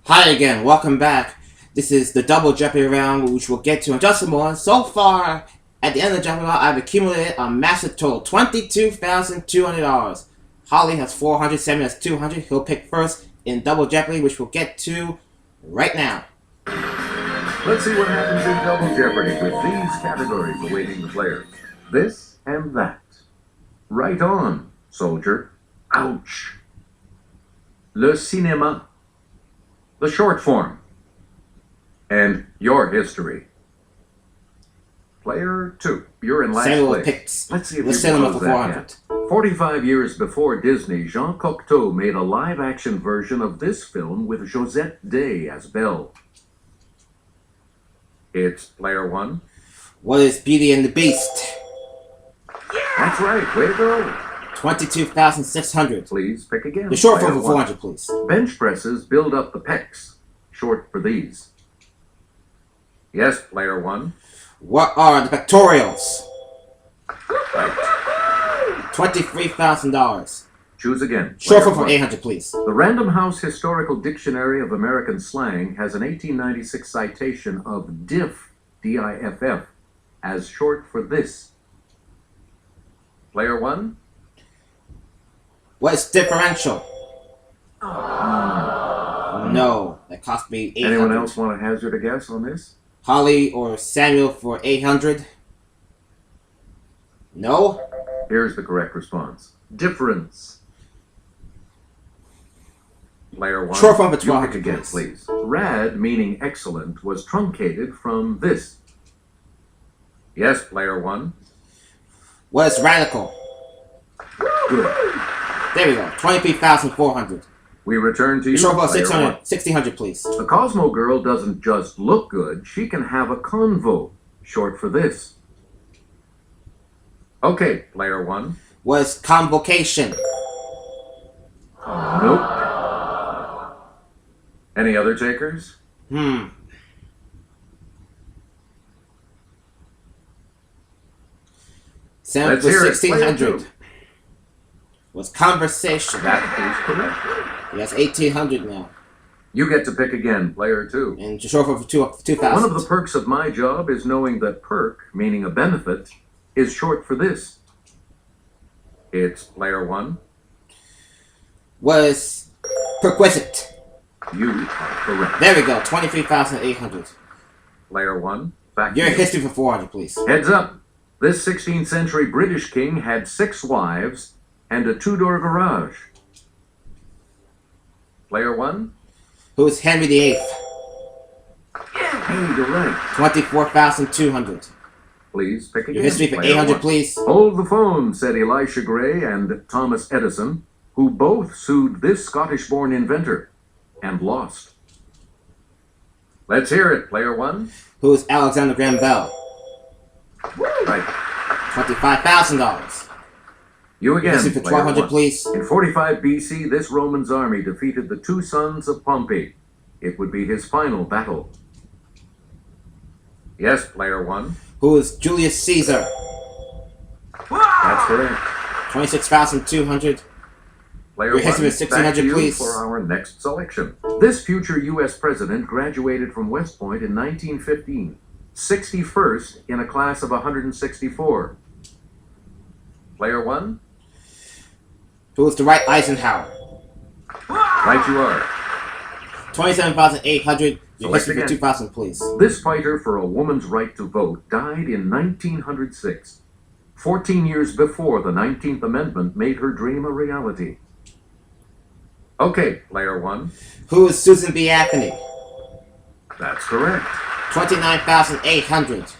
Hi again, welcome back. This is the Double Jeopardy round, which we'll get to in just a moment. So far, at the end of the Jeopardy round, I've accumulated a massive total, $22,200. Holly has 400, Sammy has 200. He'll pick first in Double Jeopardy, which we'll get to right now. Let's see what happens in Double Jeopardy with these categories awaiting the players. This and that. Right on, soldier. Ouch. Le cinéma. The short form. And your history. Player 2. You're in last place. Picks. Let's see if Let's you set him can up for close that 400. gap. 45 years before Disney, Jean Cocteau made a live-action version of this film with Josette Day as Belle. It's player 1. What is Beauty and the Beast? That's right. Way to go. 22,600. Please pick again. The short form Player for 1. 400, please. Bench presses build up the pecs. Short for these. Yes, player 1. What are the pectorials? Right. $23,000. Choose again. Short Player form for 1. 800, please. The Random House Historical Dictionary of American Slang has an 1896 citation of diff, D-I-F-F, as short for this. Player 1. What is differential? No, that cost me 800. Anyone else want to hazard a guess on this? Holly or Samuel for 800? No? Here's the correct response. Difference. Player 1. Short form for You 1200, pick again, please. please. Rad, meaning excellent, was truncated from this. Yes, player 1. What is radical? Good. There we go. 23,400. We return to you, Short form for player 600. 1. 1,600, please. The Cosmo Girl doesn't just look good, she can have a convo. Short for this. Okay, player 1. What is convocation? Nope. Any other takers? Samuel Let's for hear it. 1,600. 2. Was conversation. That is correct. He has 1,800 now. You get to pick again, player 2. And short form for 2,000. One of the perks of my job is knowing that perk, meaning a benefit, is short for this. It's player 1. Was perquisite. You are correct. There we go. 23,800. Player 1. Back to Your you. history for 400, please. Heads up. This 16th century British king had 6 wives and a 2-door garage. Player 1. Who's Henry VIII? Hey, you're right. 24,200. Please pick again. Your history for Player 800, 1. please. Hold the phone, said Elisha Gray and Thomas Edison, who both sued this Scottish-born inventor and lost. Let's hear it, player 1. Who's Alexander Graham Bell? Right. $25,000. You again, History for player 1,200, 1. please. In 45 BC, this Roman's army defeated the 2 sons of Pompey. It would be his final battle. Yes, player 1. Who is Julius Caesar? That's correct. 26,200. Player Your history 1, is 1,600, back to you please. for our next selection. This future U.S. president graduated from West Point in 1915, 61st in a class of 164. Player 1. Who is Dwight Eisenhower? Right you are. 27,800. Your Select history for again. 2,000, please. This fighter for a woman's right to vote died in 1906, 14 years before the 19th Amendment made her dream a reality. Okay, player 1. Who is Susan B. Anthony? That's correct. 29,800.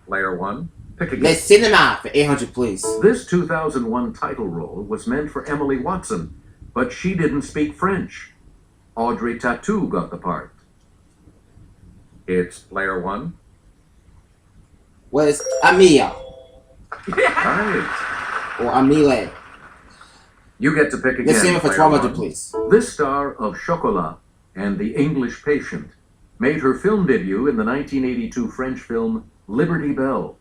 Player 1. Pick Le again. Cinema for 800, please. This 2001 title role was meant for Emily Watson, but she didn't speak French. Audrey Tautou got the part. It's player 1. What is Amelia? Right. Or Amile? You get to pick again. Let's see him for player 1,200, 1. please. This star of Chocolat and The English Patient made her film debut in the 1982 French film Liberty Bell.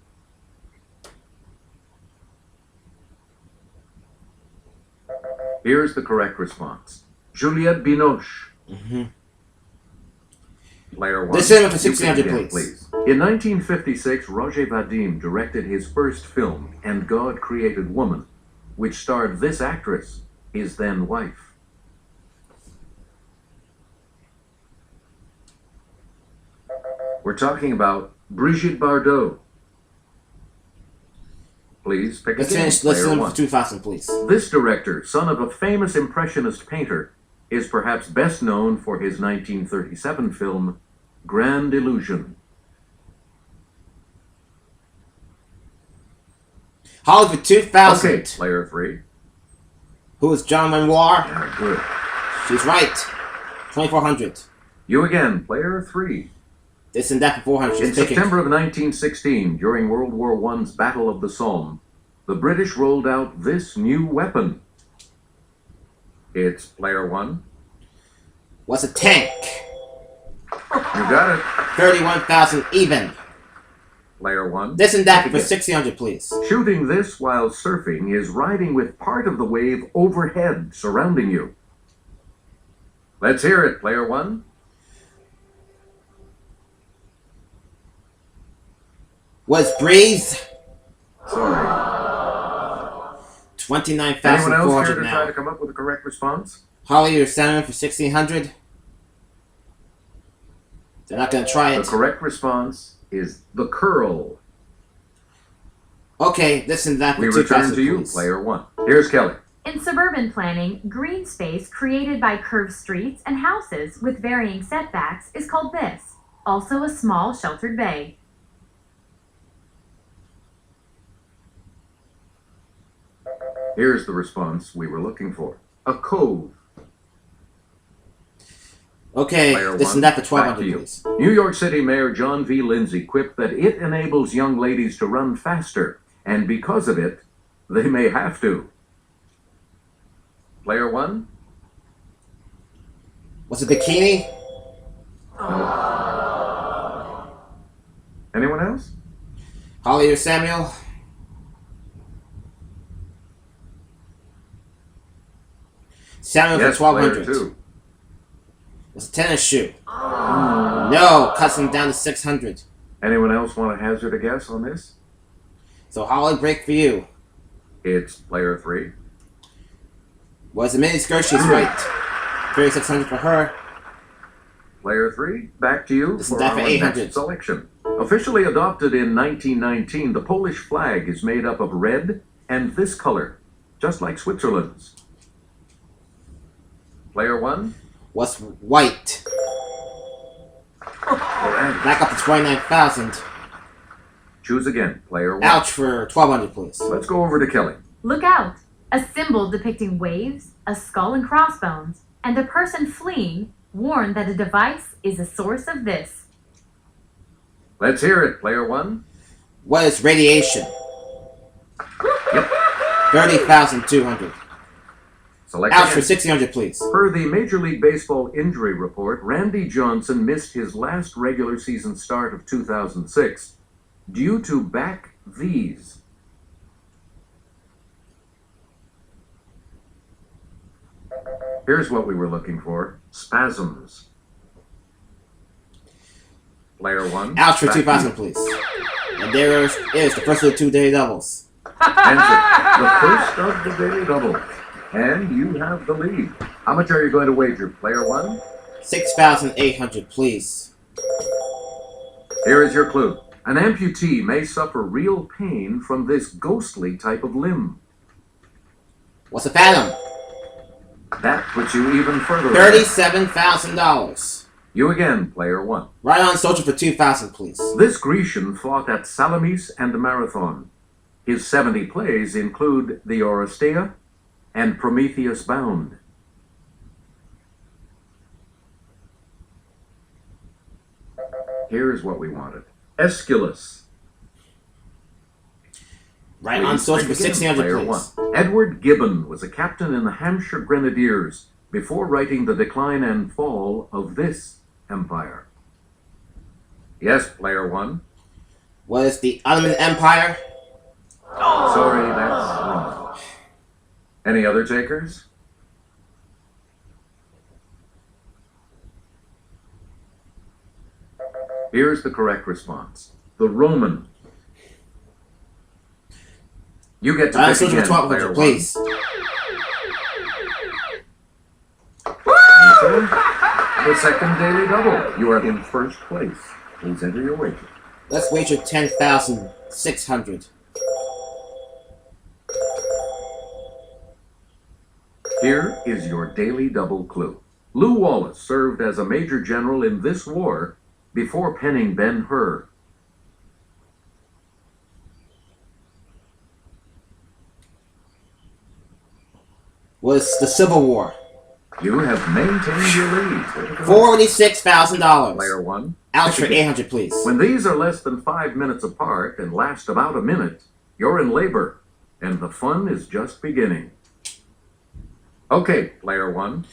Here's the correct response. Juliette Binoche. Player 1. The cinema for you can 1600, begin, please. In 1956, Roger Vadim directed his first film, And God Created Woman, which starred this actress, his then wife. We're talking about Brigitte Bardot. Please pick Let's again, finish the player cinema 1. for 2000, please. This director, son of a famous Impressionist painter, is perhaps best known for his 1937 film, Grand Illusion. Holly for 2000. Okay, player 3. Who is John Renoir? Yeah, good. She's right. 2400. You again, player 3. This and that for 400. She's In picking. September of 1916, during World War I's Battle of the Somme, the British rolled out this new weapon. It's player 1. What's a tank? You got it. 31,000 even. Player 1. This and that for Again. 1600, please. Shooting this while surfing is riding with part of the wave overhead surrounding you. Let's hear it, player 1. Was breeze? Sorry. Anyone else care 29,400 to try to now. come up with a correct response? Holly, you're selling for 1600. They're not gonna try The it. correct response is the curl. Okay, this and that We for return 2000, to you, please. player 1. Here's Kelly. In suburban planning, green space created by curved streets and houses with varying setbacks is called this, also a small sheltered bay. Here's the response we were looking for. A cove. Okay, Player this 1, and that for back to 1200, you. please. New York City Mayor John V. Lindsay quipped that it enables young ladies to run faster, and because of it, they may have to. Player 1? Was it bikini? Anyone else? Holly or Samuel? Samuel Yes, for 1200. player 2. Was a tennis shoe? No, cuts him down to 600. Anyone else want to hazard a guess on this? So Holly, break for you. It's player 3. Was a mini skirt? She's right. 3600 for her. Player 3, back to you This is for that our for 800. next selection. Officially adopted in 1919, the Polish flag is made up of red and this color, just like Switzerland's. Player 1? Was white. Correct. Back up to 29,000. Choose again, player 1. Ouch for 1200, please. Let's go over to Kelly. Look out! A symbol depicting waves, a skull and crossbones, and a person fleeing warn that a device is a source of this. Let's hear it, player 1. What is radiation? Yep. 30,200. Select Ouch for again. 1600, please. Per the Major League Baseball injury report, Randy Johnson missed his last regular season start of 2006 due to back these. Here's what we were looking for. Spasms. Player 1. Ouch for back to 2000, you. please. And there is the first of the 2 daily doubles. Answer. The first of the daily double. And you have the lead. How much are you going to wager, player 1? 6,800, please. Here is your clue. An amputee may suffer real pain from this ghostly type of limb. What's a phantom? That puts you even further. $37,000. You again, player 1. Right on social for 2,000, please. This Grecian fought at Salamis and Marathon. His 70 plays include The Oresteia and Prometheus Bound. Here's what we wanted. Aeschylus. Right on social for Again, 1,600, player please. 1. Edward Gibbon was a captain in the Hampshire Grenadiers before writing The Decline and Fall of this empire. Yes, player 1. What is the Ottoman Empire? Sorry, that's wrong. Any other takers? Here's the correct response. The Roman. You get to I'm pick switching again, to player 1200, one. please. Okay. The second daily double. You are in first place. Please enter your wager. Let's wager 10,600. Here is your daily double clue. Lew Wallace served as a major general in this war before penning Ben-Hur. Was the Civil War. You have maintained your lead. $46,000. Player one. Ouch for 800, please. When these are less than 5 minutes apart and last about a minute, you're in labor, and the fun is just beginning. Okay, player one.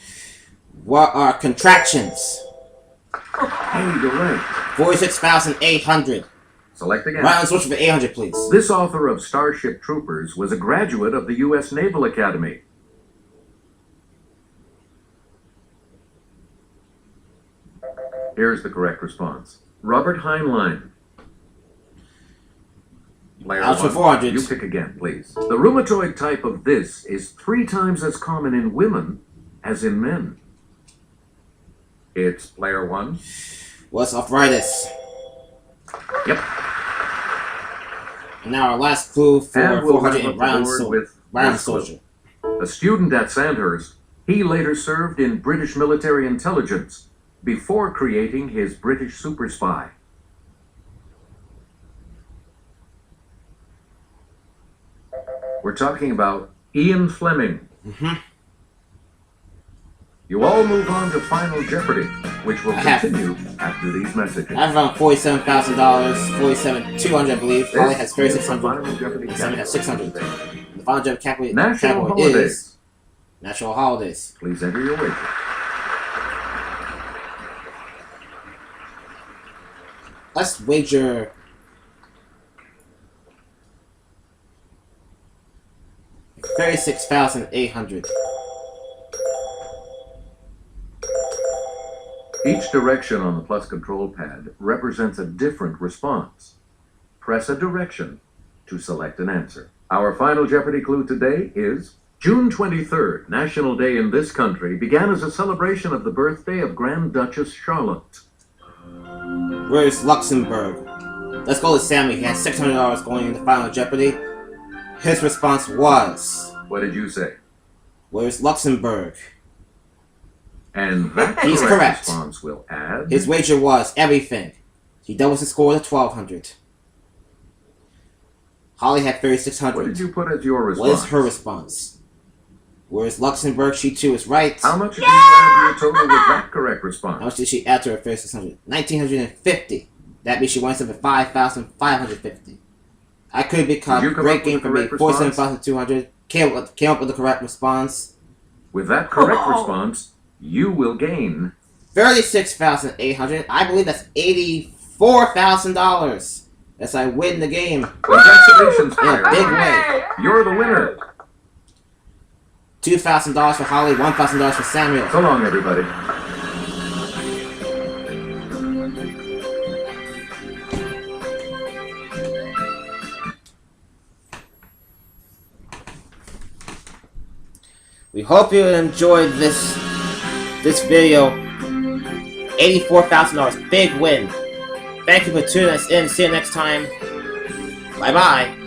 What are contractions? Hey, you're right. 46,800. Select again. Round switch for 800, please. This author of Starship Troopers was a graduate of the U.S. Naval Academy. Here's the correct response. Robert Heinlein. Player Ouch for one, 400. you pick again, please. The rheumatoid type of this is 3 times as common in women as in men. It's player one. What's arthritis? Yep. And now our last clue for And we'll 400 wrap in up the round, board with round this clue. soldier. A student at Sandhurst, he later served in British military intelligence before creating his British super spy. We're talking about Ian Fleming. Mm-hmm. You all move on to Final Jeopardy, which will I have- continue after these messages. I have around $47,000, $47,200, I believe. Holly has This is the 3,600. Final Jeopardy And Sammy has 600. category. The Final Jeopardy National category holidays. is National Holidays. Please enter your wager. Let's wager $36,800. Each direction on the plus control pad represents a different response. Press a direction to select an answer. Our Final Jeopardy clue today is June 23rd, National Day in this country, began as a celebration of the birthday of Grand Duchess Charlotte. Where's Luxembourg? Let's go to Sammy. He has $600 going into Final Jeopardy. His response was, What did you say? where's Luxembourg? And that He's correct correct. response will add... His wager was everything. He doubles his score to 1,200. Holly had What 3,600. did you put as your response? What is her response? Where's Luxembourg? She too is right. How much did you add to your total with that correct How response? much did she add to her 3,600? 1,950. That means she winds up at 5,550. I could be caught. Did you come Great up game with the for me. correct response? 47,200. Came up with the correct response. With that correct response, you will gain 36,800. I believe that's $84,000. As I win the game Congratulations, in a player. big way. You're the winner. $2,000 for Holly. $1,000 for Samuel. So long, everybody. We hope you enjoyed this video. $84,000. Big win. Thank you for tuning us in. See you next time. Bye-bye.